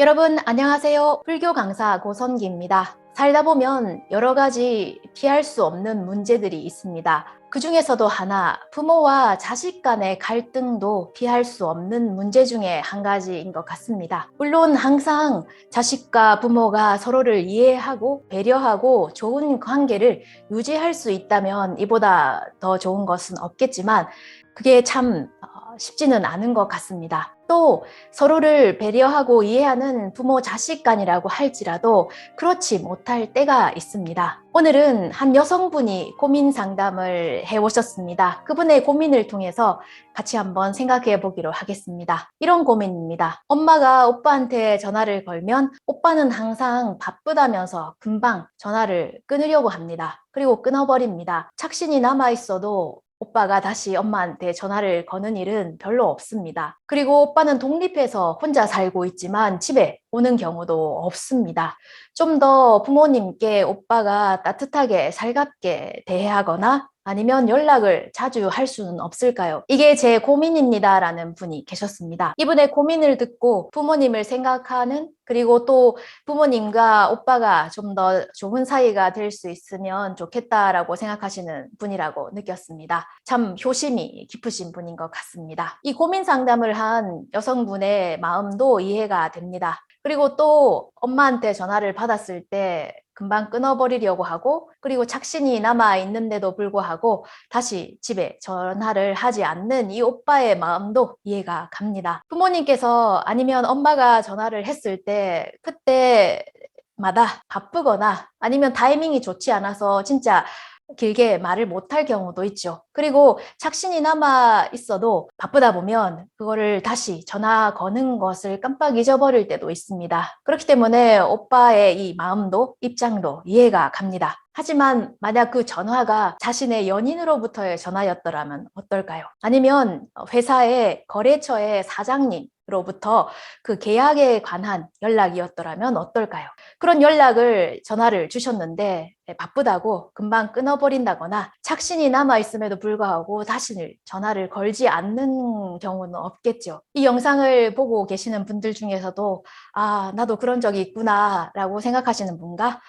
여러분 안녕하세요. 불교 강사 고선기입니다. 살다 보면 여러 가지 피할 수 없는 문제들이 있습니다. 그 중에서도 하나, 부모와 자식 간의 갈등도 피할 수 없는 문제 중에 한 가지인 것 같습니다. 물론 항상 자식과 부모가 서로를 이해하고 배려하고 좋은 관계를 유지할 수 있다면 이보다 더 좋은 것은 없겠지만 그게 참 쉽지는 않은 것 같습니다. 또 서로를 배려하고 이해하는 부모 자식 간이라고 할지라도 그렇지 못할 때가 있습니다. 오늘은 한 여성분이 고민 상담을 해오셨습니다. 그분의 고민을 통해서 같이 한번 생각해 보기로 하겠습니다. 이런 고민입니다. 엄마가 오빠한테 전화를 걸면 오빠는 항상 바쁘다면서 금방 전화를 끊으려고 합니다. 그리고 끊어버립니다. 착신이 남아있어도 오빠가 다시 엄마한테 전화를 거는 일은 별로 없습니다. 그리고 오빠는 독립해서 혼자 살고 있지만 집에 오는 경우도 없습니다. 좀 더 부모님께 오빠가 따뜻하게 살갑게 대하거나 아니면 연락을 자주 할 수는 없을까요? 이게 제 고민입니다라는 분이 계셨습니다. 이분의 고민을 듣고 부모님을 생각하는, 그리고 또 부모님과 오빠가 좀 더 좋은 사이가 될 수 있으면 좋겠다라고 생각하시는 분이라고 느꼈습니다. 참 효심이 깊으신 분인 것 같습니다. 이 고민 상담을 한 여성분의 마음도 이해가 됩니다. 그리고 또 엄마한테 전화를 받았을 때 금방 끊어버리려고 하고, 그리고 착신이 남아있는데도 불구하고 다시 집에 전화를 하지 않는 이 오빠의 마음도 이해가 갑니다. 부모님께서 아니면 엄마가 전화를 했을 때 그때마다 바쁘거나 아니면 타이밍이 좋지 않아서 진짜 길게 말을 못할 경우도 있죠. 그리고 착신이 남아 있어도 바쁘다 보면 그거를 다시 전화 거는 것을 깜빡 잊어버릴 때도 있습니다. 그렇기 때문에 오빠의 이 마음도 입장도 이해가 갑니다. 하지만 만약 그 전화가 자신의 연인으로부터의 전화였더라면 어떨까요? 아니면 회사의 거래처의 사장님 로부터 그 계약에 관한 연락이었더라면 어떨까요? 그런 전화를 주셨는데 바쁘다고 금방 끊어버린다거나 착신이 남아있음에도 불구하고 다시 전화를 걸지 않는 경우는 없겠죠. 이 영상을 보고 계시는 분들 중에서도 나도 그런 적이 있구나 라고 생각하시는 분과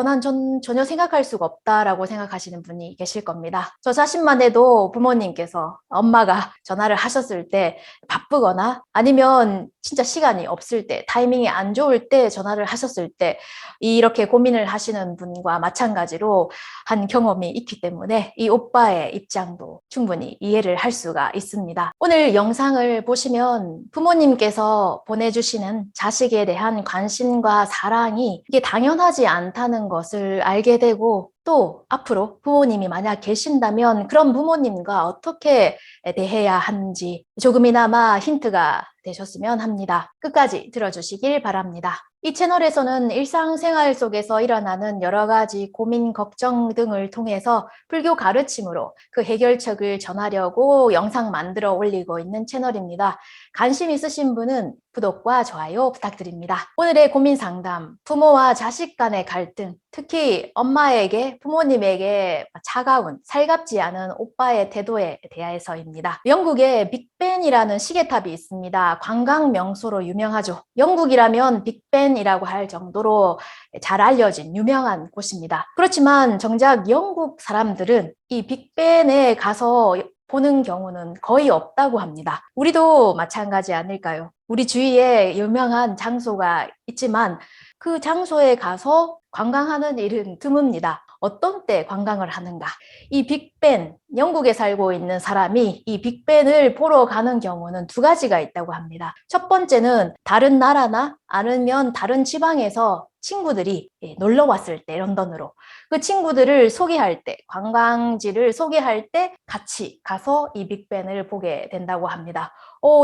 난 전혀 생각할 수가 없다라고 생각하시는 분이 계실 겁니다. 저 자신만 해도 부모님께서 엄마가 전화를 하셨을 때 바쁘거나 아니면 진짜 시간이 없을 때, 타이밍이 안 좋을 때 전화를 하셨을 때 이렇게 고민을 하시는 분과 마찬가지로 한 경험이 있기 때문에 이 오빠의 입장도 충분히 이해를 할 수가 있습니다. 오늘 영상을 보시면 부모님께서 보내주시는 자식에 대한 관심과 사랑이 이게 당연하지 않다는 것을 알게 되고, 또 앞으로 부모님이 만약 계신다면 그런 부모님과 어떻게 대해야 하는지 조금이나마 힌트가 되셨으면 합니다. 끝까지 들어주시길 바랍니다. 이 채널에서는 일상생활 속에서 일어나는 여러 가지 고민, 걱정 등을 통해서 불교 가르침으로 그 해결책을 전하려고 영상 만들어 올리고 있는 채널입니다. 관심 있으신 분은 구독과 좋아요 부탁드립니다. 오늘의 고민 상담, 부모와 자식 간의 갈등, 특히 엄마에게, 부모님에게 차가운, 살갑지 않은 오빠의 태도에 대해서입니다. 영국에 빅벤이라는 시계탑이 있습니다. 관광 명소로 유명하죠. 영국이라면 빅벤이라고 할 정도로 잘 알려진 유명한 곳입니다. 그렇지만 정작 영국 사람들은 이 빅벤에 가서 보는 경우는 거의 없다고 합니다. 우리도 마찬가지 아닐까요? 우리 주위에 유명한 장소가 있지만 그 장소에 가서 관광하는 일은 드뭅니다. 어떤 때 관광을 하는가? 이 빅벤, 영국에 살고 있는 사람이 이 빅벤을 보러 가는 경우는 두 가지가 있다고 합니다. 첫 번째는 다른 나라나 아니면 다른 지방에서 친구들이 놀러 왔을 때, 런던으로 그 친구들을 소개할 때, 관광지를 소개할 때 같이 가서 이 빅벤을 보게 된다고 합니다.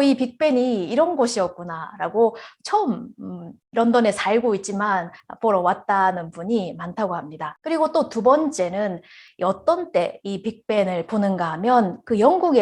이 빅벤이 이런 곳이었구나 라고 처음 런던에 살고 있지만 보러 왔다는 분이 많다고 합니다. 그리고 또 두 번째는 어떤 때 이 빅벤을 보는가 하면 그 영국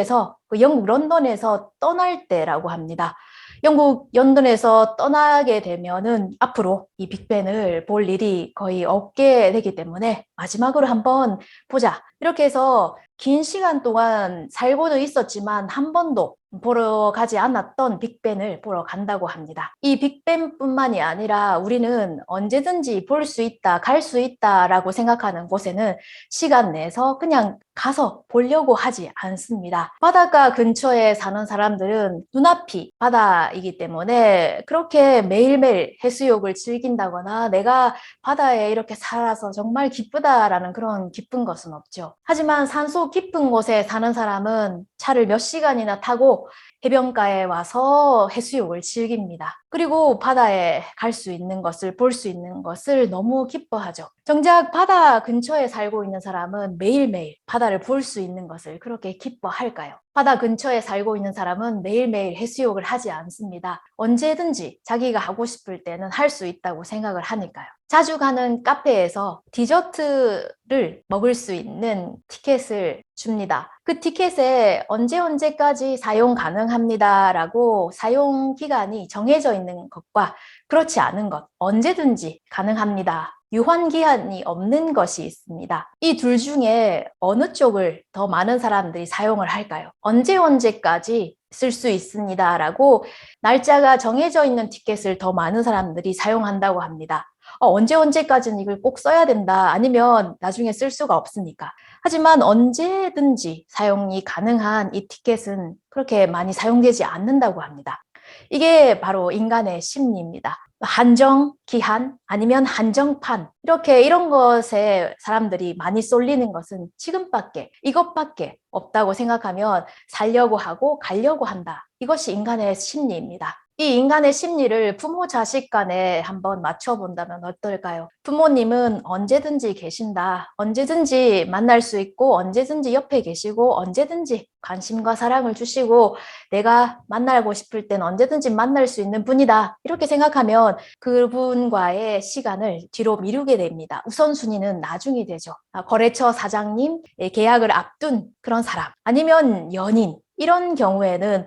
런던에서 떠날 때라고 합니다. 영국 런던에서 떠나게 되면은 앞으로 이 빅벤을 볼 일이 거의 없게 되기 때문에 마지막으로 한번 보자, 이렇게 해서 긴 시간 동안 살고는 있었지만 한 번도 보러 가지 않았던 빅벤을 보러 간다고 합니다. 이 빅벤뿐만이 아니라 우리는 언제든지 볼 수 있다, 갈 수 있다라고 생각하는 곳에는 시간 내서 그냥 가서 보려고 하지 않습니다. 바닷가 근처에 사는 사람들은 눈앞이 바다이기 때문에 그렇게 매일매일 해수욕을 즐긴다거나 내가 바다에 이렇게 살아서 정말 기쁘다라는 그런 기쁜 것은 없죠. 하지만 산속 깊은 곳에 사는 사람은 차를 몇 시간이나 타고 해변가에 와서 해수욕을 즐깁니다. 그리고 바다에 갈 수 있는 것을, 볼 수 있는 것을 너무 기뻐하죠. 정작 바다 근처에 살고 있는 사람은 매일매일 바다를 볼 수 있는 것을 그렇게 기뻐할까요? 바다 근처에 살고 있는 사람은 매일매일 해수욕을 하지 않습니다. 언제든지 자기가 하고 싶을 때는 할 수 있다고 생각을 하니까요. 자주 가는 카페에서 디저트를 먹을 수 있는 티켓을 줍니다. 그 티켓에 언제까지 사용 가능합니다라고 사용 기간이 정해져 있는 것과 그렇지 않은 것, 언제든지 가능합니다. 유효기한이 없는 것이 있습니다. 이 둘 중에 어느 쪽을 더 많은 사람들이 사용을 할까요? 언제까지 쓸 수 있습니다라고 날짜가 정해져 있는 티켓을 더 많은 사람들이 사용한다고 합니다. 언제까지는 이걸 꼭 써야 된다. 아니면 나중에 쓸 수가 없으니까. 하지만 언제든지 사용이 가능한 이 티켓은 그렇게 많이 사용되지 않는다고 합니다. 이게 바로 인간의 심리입니다. 한정 기한 아니면 한정판 이런 것에 사람들이 많이 쏠리는 것은 지금밖에 이것밖에 없다고 생각하면 살려고 하고 가려고 한다. 이것이 인간의 심리입니다. 이 인간의 심리를 부모 자식 간에 한번 맞춰본다면 어떨까요? 부모님은 언제든지 계신다. 언제든지 만날 수 있고 언제든지 옆에 계시고 언제든지 관심과 사랑을 주시고 내가 만나고 싶을 땐 언제든지 만날 수 있는 분이다. 이렇게 생각하면 그분과의 시간을 뒤로 미루게 됩니다. 우선순위는 나중이 되죠. 거래처 사장님, 계약을 앞둔 그런 사람 아니면 연인 이런 경우에는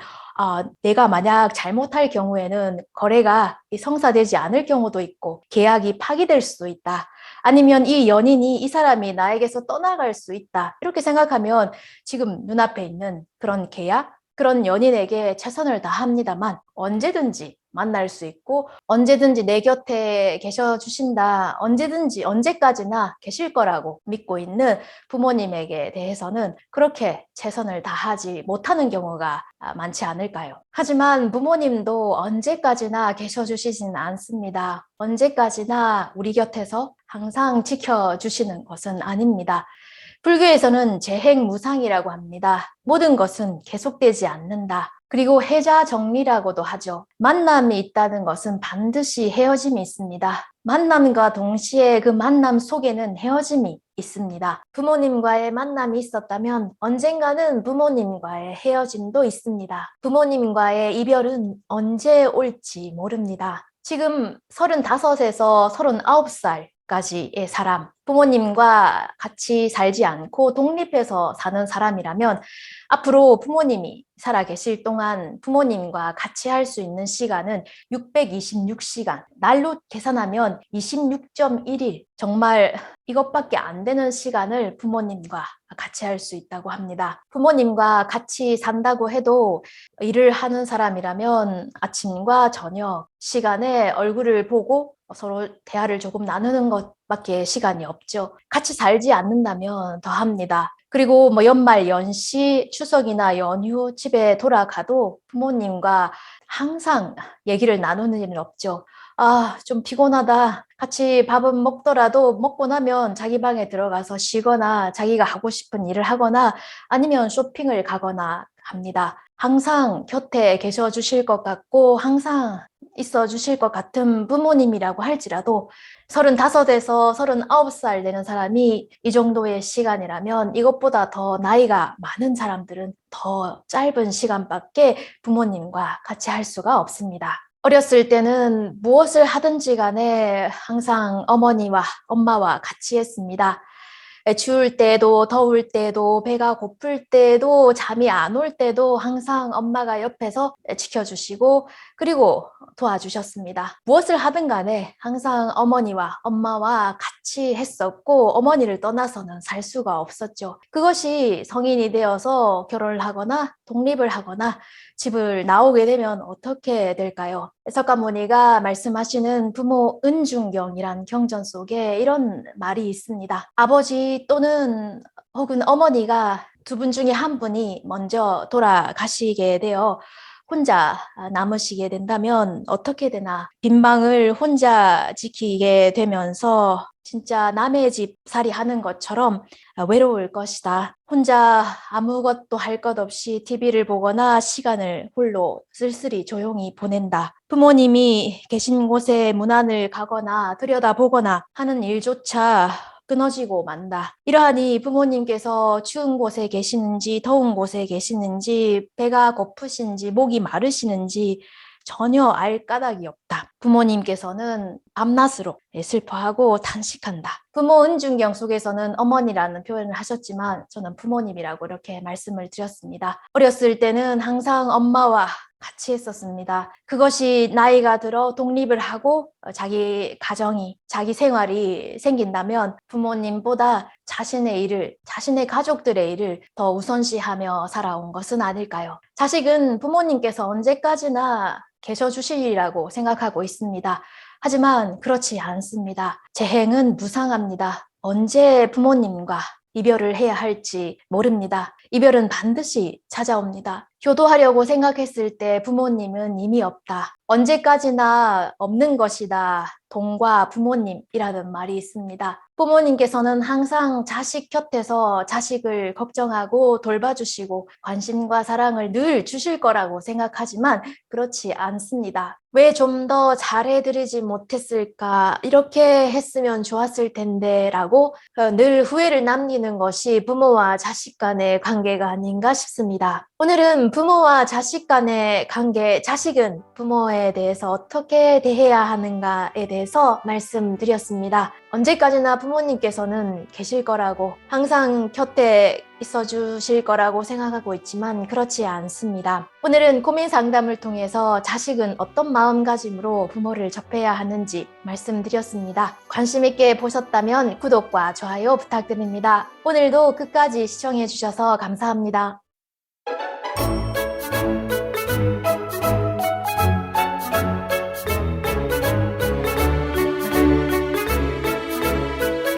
내가 만약 잘못할 경우에는 거래가 성사되지 않을 경우도 있고 계약이 파기될 수도 있다. 아니면 이 연인이 이 사람이 나에게서 떠나갈 수 있다. 이렇게 생각하면 지금 눈앞에 있는 그런 계약, 그런 연인에게 최선을 다합니다만 언제든지 만날 수 있고 언제든지 내 곁에 계셔 주신다. 언제든지 언제까지나 계실 거라고 믿고 있는 부모님에게 대해서는 그렇게 최선을 다하지 못하는 경우가 많지 않을까요? 하지만 부모님도 언제까지나 계셔 주시지는 않습니다. 언제까지나 우리 곁에서 항상 지켜주시는 것은 아닙니다. 불교에서는 재행무상이라고 합니다. 모든 것은 계속되지 않는다. 그리고 해자정리라고도 하죠. 만남이 있다는 것은 반드시 헤어짐이 있습니다. 만남과 동시에 그 만남 속에는 헤어짐이 있습니다. 부모님과의 만남이 있었다면 언젠가는 부모님과의 헤어짐도 있습니다. 부모님과의 이별은 언제 올지 모릅니다. 지금 35에서 39살 까지의 사람, 부모님과 같이 살지 않고 독립해서 사는 사람이라면 앞으로 부모님이 살아계실 동안 부모님과 같이 할 수 있는 시간은 626시간, 날로 계산하면 26.1일, 정말 이것밖에 안 되는 시간을 부모님과 같이 할 수 있다고 합니다. 부모님과 같이 산다고 해도 일을 하는 사람이라면 아침과 저녁 시간에 얼굴을 보고 서로 대화를 조금 나누는 것밖에 시간이 없죠. 같이 살지 않는다면 더합니다. 그리고 연말 연시, 추석이나 연휴 집에 돌아가도 부모님과 항상 얘기를 나누는 일은 없죠. 좀 피곤하다. 같이 밥은 먹더라도 먹고 나면 자기 방에 들어가서 쉬거나 자기가 하고 싶은 일을 하거나 아니면 쇼핑을 가거나 합니다. 항상 곁에 계셔 주실 것 같고 항상 있어 주실 것 같은 부모님이라고 할지라도 35에서 39살 되는 사람이 이 정도의 시간이라면 이것보다 더 나이가 많은 사람들은 더 짧은 시간밖에 부모님과 같이 할 수가 없습니다. 어렸을 때는 무엇을 하든지 간에 항상 어머니와 엄마와 같이 했습니다. 추울 때도 더울 때도 배가 고플 때도 잠이 안 올 때도 항상 엄마가 옆에서 지켜주시고 그리고 도와주셨습니다. 무엇을 하든 간에 항상 어머니와 엄마와 같이 했었고 어머니를 떠나서는 살 수가 없었죠. 그것이 성인이 되어서 결혼을 하거나 독립을 하거나 집을 나오게 되면 어떻게 될까요? 석가모니가 말씀하시는 부모 은중경이란 경전 속에 이런 말이 있습니다. 아버지 또는 혹은 어머니가 두 분 중에 한 분이 먼저 돌아가시게 되어 혼자 남으시게 된다면 어떻게 되나? 빈방을 혼자 지키게 되면서 진짜 남의 집 살이 하는 것처럼 외로울 것이다. 혼자 아무것도 할 것 없이 TV를 보거나 시간을 홀로 쓸쓸히 조용히 보낸다. 부모님이 계신 곳에 문안을 가거나 들여다보거나 하는 일조차 끊어지고 만다. 이러하니 부모님께서 추운 곳에 계시는지 더운 곳에 계시는지 배가 고프신지 목이 마르시는지 전혀 알 까닭이 없다. 부모님께서는 밤낮으로 슬퍼하고 탄식한다. 부모 은중경 속에서는 어머니라는 표현을 하셨지만 저는 부모님이라고 이렇게 말씀을 드렸습니다. 어렸을 때는 항상 엄마와 같이 했었습니다. 그것이 나이가 들어 독립을 하고 자기 가정이, 자기 생활이 생긴다면 부모님보다 자신의 일을, 자신의 가족들의 일을 더 우선시하며 살아온 것은 아닐까요? 자식은 부모님께서 언제까지나 계셔주시리라고 생각하고 있습니다. 하지만 그렇지 않습니다. 재행은 무상합니다. 언제 부모님과 이별을 해야 할지 모릅니다. 이별은 반드시 찾아옵니다. 효도하려고 생각했을 때 부모님은 이미 없다. 언제까지나 없는 것이다. 동과 부모님이라는 말이 있습니다. 부모님께서는 항상 자식 곁에서 자식을 걱정하고 돌봐주시고 관심과 사랑을 늘 주실 거라고 생각하지만 그렇지 않습니다. 왜 좀 더 잘해드리지 못했을까? 이렇게 했으면 좋았을 텐데 라고 늘 후회를 남기는 것이 부모와 자식 간의 관계가 아닌가 싶습니다. 오늘은 부모와 자식 간의 관계, 자식은 부모에 대해서 어떻게 대해야 하는가에 대해서 말씀드렸습니다. 언제까지나 부모님께서는 계실 거라고 항상 곁에 있어 주실 거라고 생각하고 있지만 그렇지 않습니다. 오늘은 고민 상담을 통해서 자식은 어떤 마음가짐으로 부모를 접해야 하는지 말씀드렸습니다. 관심 있게 보셨다면 구독과 좋아요 부탁드립니다. 오늘도 끝까지 시청해 주셔서 감사합니다.